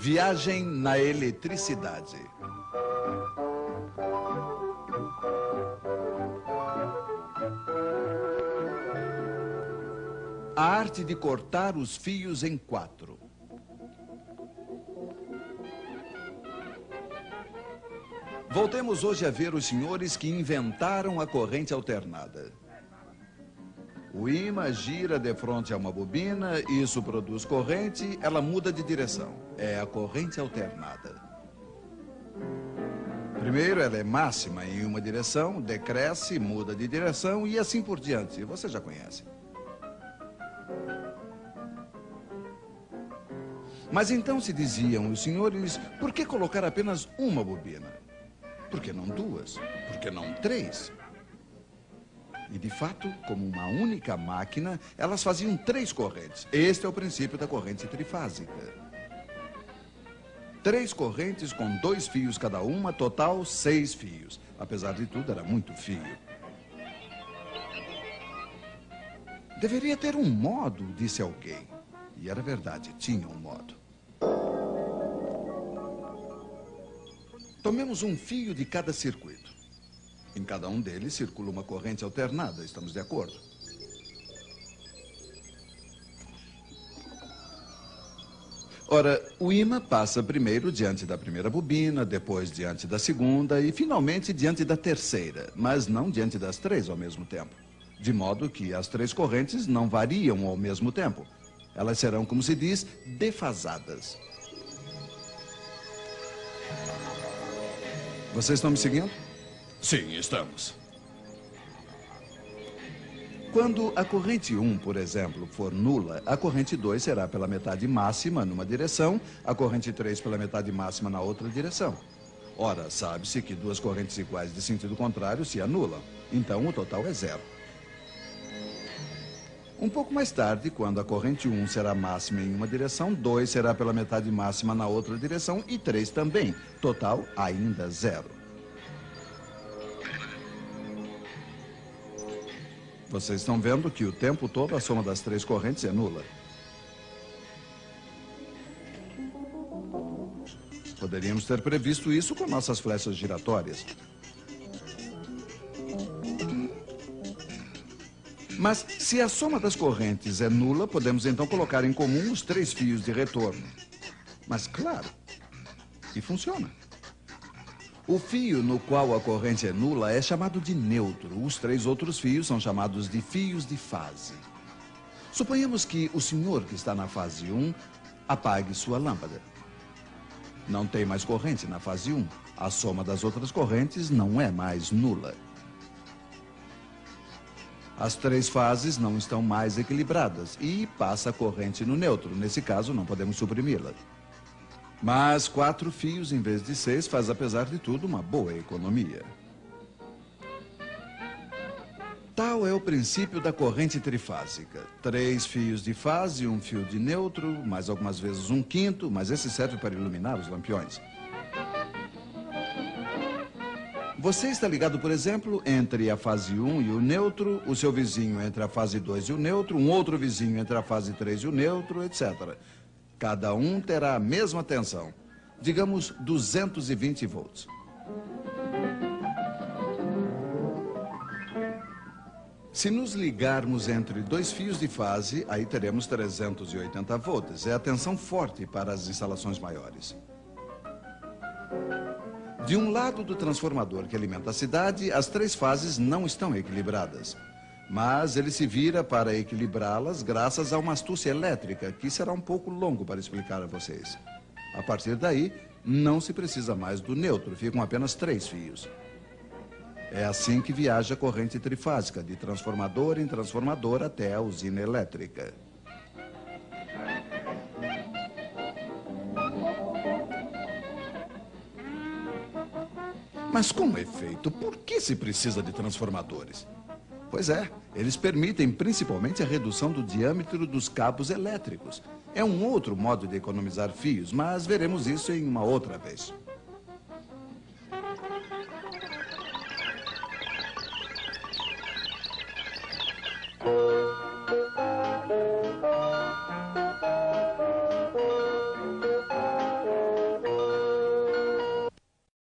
Viagem na eletricidade. A arte de cortar os fios em 4. Voltemos hoje a ver os senhores que inventaram a corrente alternada. O ímã gira de frente a uma bobina, isso produz corrente, ela muda de direção. É a corrente alternada. Primeiro, ela é máxima em uma direção, decresce, muda de direção e assim por diante. Você já conhece. Mas então se diziam os senhores, por que colocar apenas uma bobina? Por que não 2? Por que não 3? E de fato, como uma única máquina, elas faziam 3 correntes. Este é o princípio da corrente trifásica. 3 correntes com 2 fios cada uma, total 6 fios. Apesar de tudo, era muito fio. Deveria ter um modo, disse alguém. E era verdade, tinha um modo. Tomemos um fio de cada circuito. Em cada um deles circula uma corrente alternada, estamos de acordo? Ora, o ímã passa primeiro diante da primeira bobina, depois diante da segunda e finalmente diante da terceira, mas não diante das 3 ao mesmo tempo. De modo que as 3 correntes não variam ao mesmo tempo. Elas serão, como se diz, defasadas. Vocês estão me seguindo? Sim, estamos. Quando a corrente 1, por exemplo, for nula, a corrente 2 será pela metade máxima numa direção, a corrente 3 pela metade máxima na outra direção. Ora, sabe-se que 2 correntes iguais de sentido contrário se anulam. Então, o total é 0. Um pouco mais tarde, quando a corrente 1 será máxima em uma direção, 2 será pela metade máxima na outra direção e 3 também. Total, ainda 0. Vocês estão vendo que o tempo todo a soma das 3 correntes é nula. Poderíamos ter previsto isso com nossas flechas giratórias. Mas, se a soma das correntes é nula, podemos então colocar em comum os 3 fios de retorno. Mas, claro, e funciona. O fio no qual a corrente é nula é chamado de neutro. Os 3 outros fios são chamados de fios de fase. Suponhamos que o senhor que está na fase 1 apague sua lâmpada. Não tem mais corrente na fase 1. A soma das outras correntes não é mais nula. As 3 fases não estão mais equilibradas e passa a corrente no neutro. Nesse caso, não podemos suprimi-la. Mas 4 fios em vez de 6 faz, apesar de tudo, uma boa economia. Tal é o princípio da corrente trifásica. 3 fios de fase, 1 fio de neutro, mais algumas vezes 1/5, mas esse serve para iluminar os lampiões. Você está ligado, por exemplo, entre a fase 1 e o neutro, o seu vizinho entre a fase 2 e o neutro, um outro vizinho entre a fase 3 e o neutro, etc. Cada um terá a mesma tensão, digamos 220 volts. Se nos ligarmos entre 2 fios de fase, aí teremos 380 volts. É a tensão forte para as instalações maiores. De um lado do transformador que alimenta a cidade, as 3 fases não estão equilibradas. Mas ele se vira para equilibrá-las graças a uma astúcia elétrica, que será um pouco longo para explicar a vocês. A partir daí, não se precisa mais do neutro, ficam apenas 3 fios. É assim que viaja a corrente trifásica, de transformador em transformador até a usina elétrica. Mas com efeito, por que se precisa de transformadores? Pois é, eles permitem principalmente a redução do diâmetro dos cabos elétricos. É um outro modo de economizar fios, mas veremos isso em uma outra vez.